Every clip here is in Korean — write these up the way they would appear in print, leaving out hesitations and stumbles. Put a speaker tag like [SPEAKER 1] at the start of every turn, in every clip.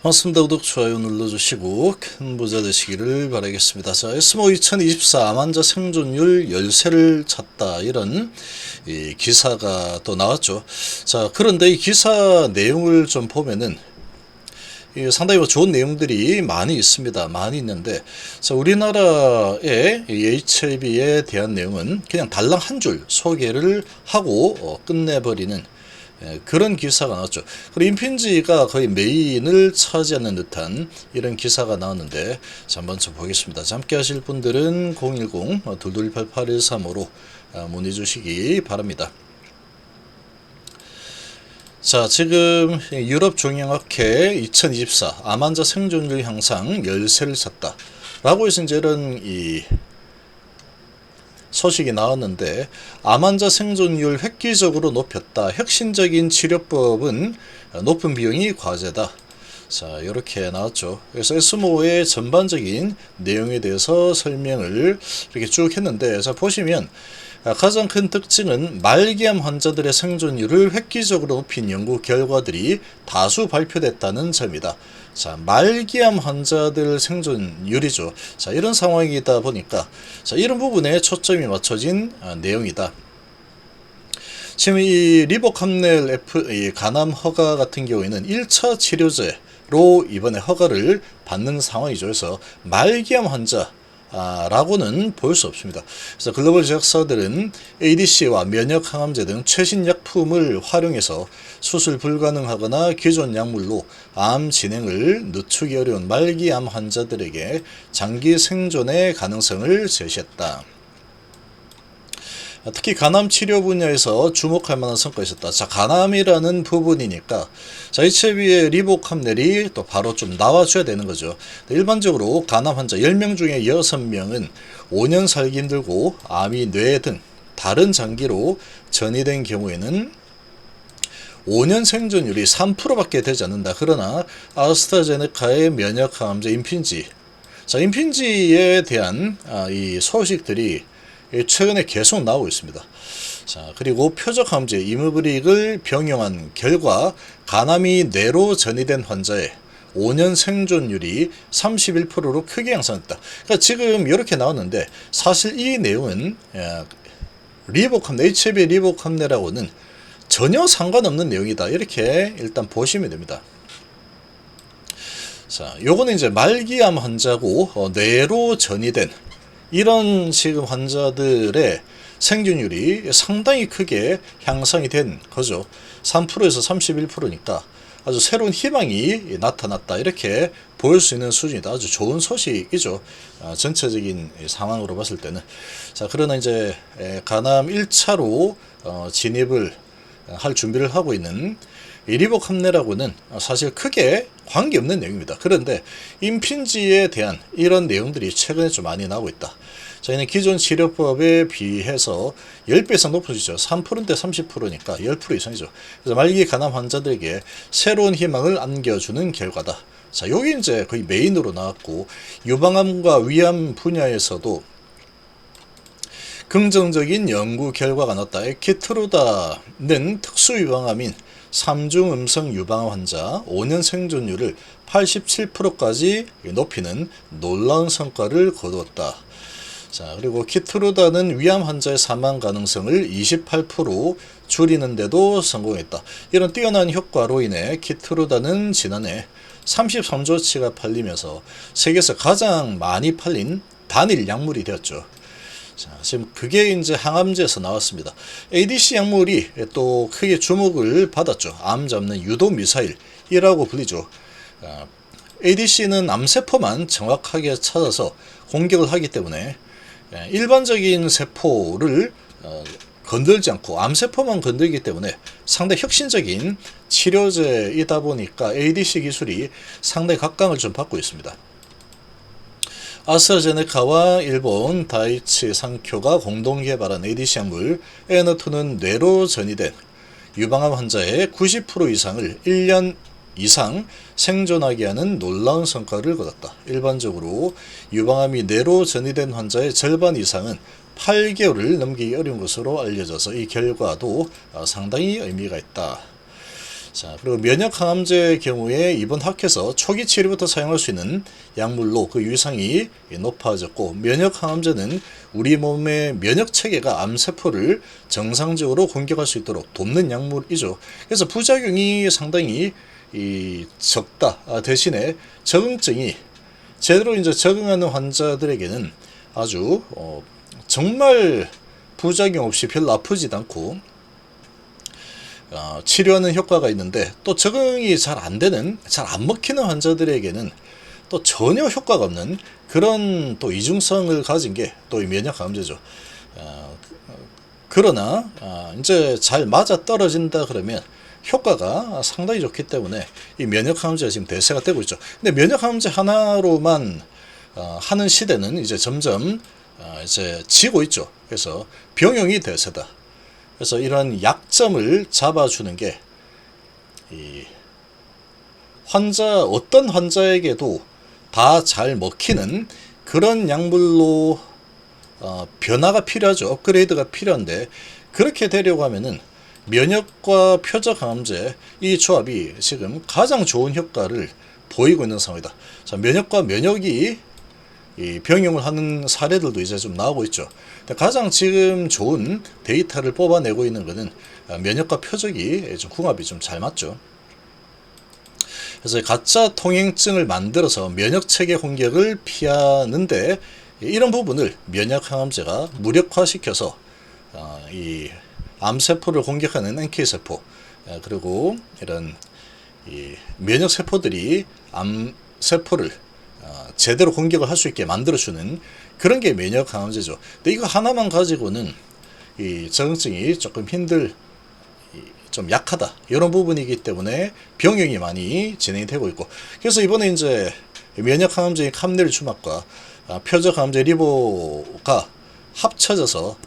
[SPEAKER 1] 반갑습니다. 구독, 좋아요 눌러주시고 큰 부자 되시기를 바라겠습니다. 자, 에스모 2024 암환자 생존율 열세를 찾다, 이런 이 기사가 또 나왔죠. 자, 그런데 이 기사 내용을 좀 보면은 상당히 좋은 내용들이 많이 있습니다. 많이 있는데, 자, 우리나라의 이 HIV에 대한 내용은 그냥 달랑 한 줄 소개를 하고 끝내버리는 그런 기사가 나왔죠. 그리고 인핀지가 거의 메인을 차지하는 듯한 이런 기사가 나왔는데, 자, 한번 좀 보겠습니다. 자, 함께 하실 분들은 010-228-8135로 문의 주시기 바랍니다. 자, 지금 유럽종양학회 2024 암환자 생존율 향상 열세를 찾다 라고 해서 이제 이런 이 소식이 나왔는데, 암환자 생존율 획기적으로 높였다. 혁신적인 치료법은 높은 비용이 과제다. 자, 이렇게 나왔죠. 그래서 에스모의 전반적인 내용에 대해서 설명을 이렇게 쭉 했는데, 자, 보시면 가장 큰 특징은 말기암 환자들의 생존율을 획기적으로 높인 연구 결과들이 다수 발표됐다는 점이다. 자, 말기암 환자들 생존율이죠. 자, 이런 상황이다 보니까, 자, 이런 부분에 초점이 맞춰진 내용이다. 지금 이 리보캄넬 이 간암 허가 같은 경우에는 1차 치료제로 이번에 허가를 받는 상황이죠. 그래서 말기암 환자 라고는 볼 수 없습니다. 그래서 글로벌 제약사들은 ADC와 면역 항암제 등 최신 약품을 활용해서 수술 불가능하거나 기존 약물로 암 진행을 늦추기 어려운 말기암 환자들에게 장기 생존의 가능성을 제시했다. 특히 간암 치료 분야에서 주목할 만한 성과가 있었다. 자, 간암이라는 부분이니까, 자, HIV의 리보캄넬이 또 바로 좀 나와줘야 되는 거죠. 일반적으로 간암 환자 10명 중에 6명은 5년 살기 힘들고 암이 뇌 등 다른 장기로 전이된 경우에는 5년 생존율이 3%밖에 되지 않는다. 그러나 아스트라제네카의 면역항암제 임핀지, 자, 임핀지에 대한 이 소식들이 최근에 계속 나오고 있습니다. 자, 그리고 표적항암제 이무브릭을 병용한 결과 간암이 뇌로 전이된 환자의 5년 생존율이 31%로 크게 향상했다. 그러니까 지금 이렇게 나왔는데, 사실 이 내용은 리보캄넬, HIV 리보캄넬하고는 전혀 상관없는 내용이다. 이렇게 일단 보시면 됩니다. 자, 요거는 이제 말기암 환자고 뇌로 전이된 이런 지금 환자들의 생존율이 상당히 크게 향상이 된 거죠. 3%에서 31%니까 아주 새로운 희망이 나타났다. 이렇게 보일 수 있는 수준이다. 아주 좋은 소식이죠. 전체적인 상황으로 봤을 때는. 자, 그러나 이제 간암 1차로 진입을 할 준비를 하고 있는 리보캄넬하고는 사실 크게 관계없는 내용입니다. 그런데 임핀지에 대한 이런 내용들이 최근에 좀 많이 나오고 있다. 저희는 기존 치료법에 비해서 10배 이상 높아지죠. 3%인데 30%니까 10% 이상이죠. 그래서 말기 간암 환자들에게 새로운 희망을 안겨주는 결과다. 자, 여기 이제 거의 메인으로 나왔고, 유방암과 위암 분야에서도 긍정적인 연구 결과가 나왔다. 에키트루다는 특수유방암인 3중 음성 유방암 환자 5년 생존율을 87%까지 높이는 놀라운 성과를 거두었다. 자, 그리고 키트루다는 위암 환자의 사망 가능성을 28% 줄이는 데도 성공했다. 이런 뛰어난 효과로 인해 키트루다는 지난해 33조치가 팔리면서 세계에서 가장 많이 팔린 단일 약물이 되었죠. 자, 지금 그게 이제 항암제에서 나왔습니다. ADC 약물이 또 크게 주목을 받았죠. 암 잡는 유도 미사일이라고 불리죠. ADC는 암세포만 정확하게 찾아서 공격을 하기 때문에 일반적인 세포를 건들지 않고 암세포만 건들기 때문에 상당히 혁신적인 치료제이다 보니까 ADC 기술이 상당히 각광을 좀 받고 있습니다. 아스트라제네카와 일본 다이치 상쿄가 공동 개발한 ADC 약물 에너투는 뇌로 전이된 유방암 환자의 90% 이상을 1년 이상 생존하게 하는 놀라운 성과를 거뒀다. 일반적으로 유방암이 뇌로 전이된 환자의 절반 이상은 8개월을 넘기기 어려운 것으로 알려져서 이 결과도 상당히 의미가 있다. 자, 그리고 면역 항암제의 경우에 이번 학회에서 초기 치료부터 사용할 수 있는 약물로 그 유의사항이 높아졌고, 면역 항암제는 우리 몸의 면역 체계가 암세포를 정상적으로 공격할 수 있도록 돕는 약물이죠. 그래서 부작용이 상당히 적다. 대신에 적응증이 제대로 이제 적응하는 환자들에게는 아주 정말 부작용 없이 별로 아프지도 않고 치료하는 효과가 있는데, 또 적응이 잘 안 되는, 잘 안 먹히는 환자들에게는 또 전혀 효과가 없는 그런 또 이중성을 가진 게 또 이 면역 항암제죠. 그러나 이제 잘 맞아 떨어진다 그러면 효과가 상당히 좋기 때문에 이 면역 항암제가 지금 대세가 되고 있죠. 근데 면역 항암제 하나로만 하는 시대는 이제 점점 이제 지고 있죠. 그래서 병용이 대세다. 그래서 이런 약점을 잡아주는 게 이 어떤 환자에게도 다 잘 먹히는 그런 약물로 변화가 필요하죠. 업그레이드가 필요한데, 그렇게 되려고 하면은 면역과 표적 항암제 이 조합이 지금 가장 좋은 효과를 보이고 있는 상황이다. 자, 면역과 면역이 이 병용을 하는 사례들도 이제 좀 나오고 있죠. 가장 지금 좋은 데이터를 뽑아내고 있는 것은 면역과 표적이 좀 궁합이 좀 잘 맞죠. 그래서 가짜 통행증을 만들어서 면역 체계 공격을 피하는데, 이런 부분을 면역 항암제가 무력화시켜서 이 암세포를 공격하는 NK세포, 그리고 이런 이 면역 세포들이 암세포를 제대로 공격을 할 수 있게 만들어주는 그런 게 면역 항암제죠. 근데 이거 하나만 가지고는 이 적응증이 조금 좀 약하다, 이런 부분이기 때문에 병용이 많이 진행이 되고 있고, 그래서 이번에 이제 면역 항암제인 캄넬주막과 표적 항암제 리보가 합쳐져서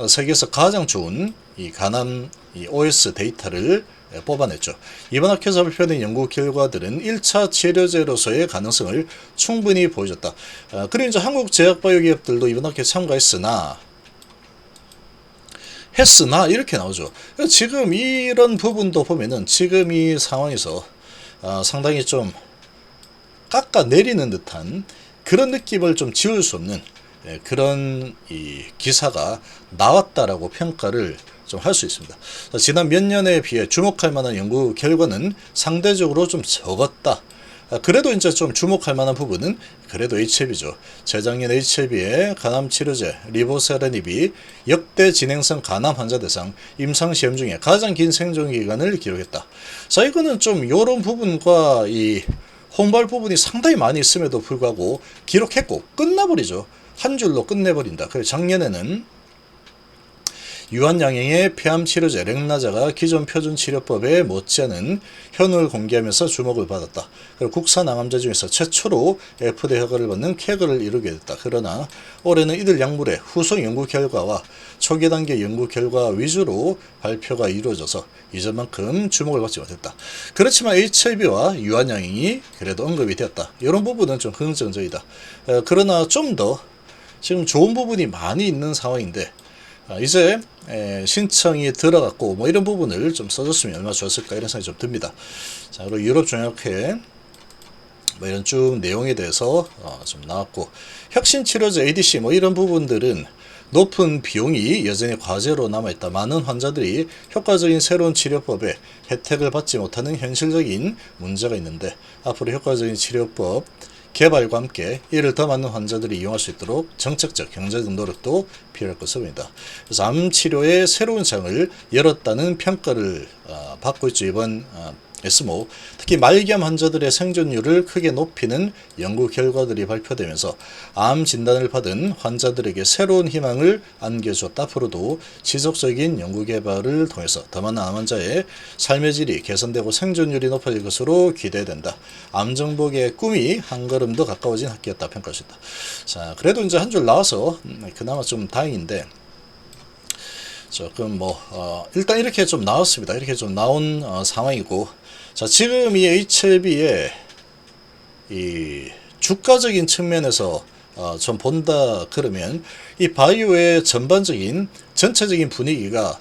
[SPEAKER 1] 세계에서 가장 좋은 이 간암 OS 데이터를 뽑아냈죠. 이번 학회에서 발표된 연구 결과들은 1차 치료제로서의 가능성을 충분히 보여줬다. 그리고 이제 한국 제약바이오 기업들도 이번 학회에 참가했으나 이렇게 나오죠. 지금 이런 부분도 보면은 지금 이 상황에서 상당히 좀 깎아내리는 듯한 그런 느낌을 좀 지울 수 없는 그런 이 기사가 나왔다라고 평가를 좀 할 수 있습니다. 지난 몇 년에 비해 주목할 만한 연구 결과는 상대적으로 좀 적었다. 그래도 이제 좀 주목할 만한 부분은 그래도 HIV죠. 재작년 HIV의 간암 치료제 리보세라닙이 역대 진행성 간암 환자 대상 임상 시험 중에 가장 긴 생존 기간을 기록했다. 자, 이거는 좀 이런 부분과 이 홍보할 부분이 상당히 많이 있음에도 불구하고 기록했고 끝나버리죠. 한 줄로 끝내버린다. 그래서 작년에는 유한양행의 폐암 치료제 렉나자가 기존 표준 치료법에 못지않은 현우를 공개하면서 주목을 받았다. 그리고 국산 항암제 중에서 최초로 FDA 허가를 받는 쾌거를 이루게 됐다. 그러나 올해는 이들 약물의 후속 연구 결과와 초기 단계 연구 결과 위주로 발표가 이루어져서 이전만큼 주목을 받지 못했다. 그렇지만 HIV와 유한양행이 그래도 언급이 되었다. 이런 부분은 좀 긍정적이다. 그러나 좀 더 지금 좋은 부분이 많이 있는 상황인데, 이제 신청이 들어갔고 뭐 이런 부분을 좀 써줬으면 얼마나 좋았을까, 이런 생각이 좀 듭니다. 자, 그리고 유럽종약회 뭐 이런 쭉 내용에 대해서 좀 나왔고, 혁신치료제 ADC 뭐 이런 부분들은 높은 비용이 여전히 과제로 남아있다. 많은 환자들이 효과적인 새로운 치료법에 혜택을 받지 못하는 현실적인 문제가 있는데, 앞으로 효과적인 치료법 개발과 함께 이를 더 많은 환자들이 이용할 수 있도록 정책적 경제적 노력도 필요할 것으로 보입니다. 그래서 암 치료의 새로운 장을 열었다는 평가를 받고 있죠. 이번 에스모, 특히 말기암 환자들의 생존율을 크게 높이는 연구 결과들이 발표되면서 암 진단을 받은 환자들에게 새로운 희망을 안겨주었다. 앞으로도 지속적인 연구 개발을 통해서 더 많은 암 환자의 삶의 질이 개선되고 생존율이 높아질 것으로 기대된다. 암 정복의 꿈이 한 걸음 더 가까워진 학기였다 평가할 수 있다. 자, 그래도 이제 한 줄 나와서 그나마 좀 다행인데, 조금 일단 이렇게 좀 나왔습니다. 이렇게 좀 나온 상황이고, 자, 지금 이 HLB의 이 주가적인 측면에서 좀 본다 그러면 이 바이오의 전반적인 전체적인 분위기가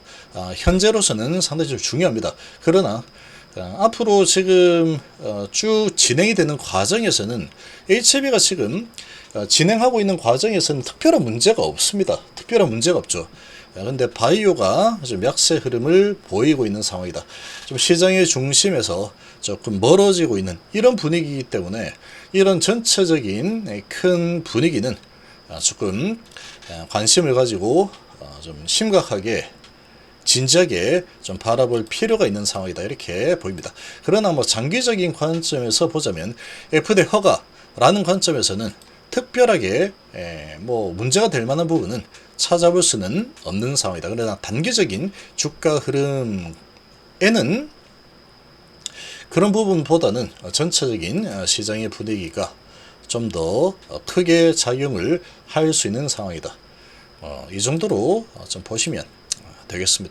[SPEAKER 1] 현재로서는 상당히 좀 중요합니다. 그러나 앞으로 지금 쭉 진행이 되는 과정에서는 HLB가 지금 진행하고 있는 과정에서는 특별한 문제가 없습니다. 특별한 문제가 없죠. 근데 바이오가 좀 약세 흐름을 보이고 있는 상황이다. 좀 시장의 중심에서 조금 멀어지고 있는 이런 분위기이기 때문에 이런 전체적인 큰 분위기는 조금 관심을 가지고 좀 심각하게 진지하게 좀 바라볼 필요가 있는 상황이다 이렇게 보입니다. 그러나 뭐 장기적인 관점에서 보자면 FD 허가라는 관점에서는 특별하게 뭐 문제가 될 만한 부분은 찾아볼 수는 없는 상황이다. 그러나 단기적인 주가 흐름에는 그런 부분보다는 전체적인 시장의 분위기가 좀 더 크게 작용을 할 수 있는 상황이다. 이 정도로 좀 보시면 되겠습니다.